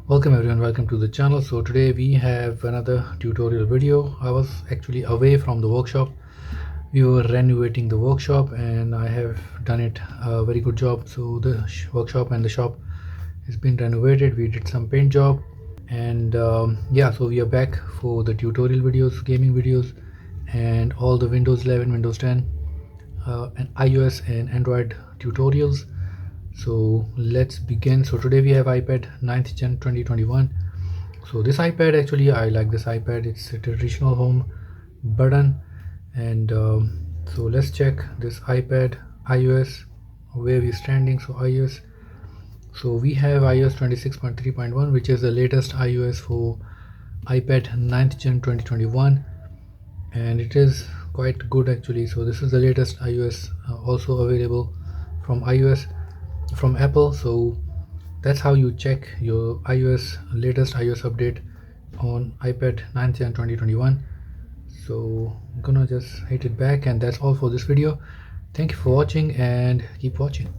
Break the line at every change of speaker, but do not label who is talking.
Welcome everyone, welcome to the channel. So today we have another tutorial video. I was actually away from the workshop. We were renovating the workshop and I have done it a very good job. So the workshop and the shop has been renovated. We did some paint job and yeah, so we are back for the tutorial videos, gaming videos, and all the Windows 11, Windows 10 and iOS and Android tutorials. So let's begin. So today we have iPad 9th Gen 2021. So this iPad, actually I like this iPad. It's a traditional home button. And so let's check this iPad iOS, where we're standing. So iOS, so we have iOS 26.3.1, which is the latest iOS for iPad 9th Gen 2021, and it is quite good actually. So this is the latest iOS, also available from Apple. So that's how you check your latest iOS update on iPad 9th Gen 2021. So I'm gonna just hit it back, and that's all for this video. Thank you for watching and keep watching.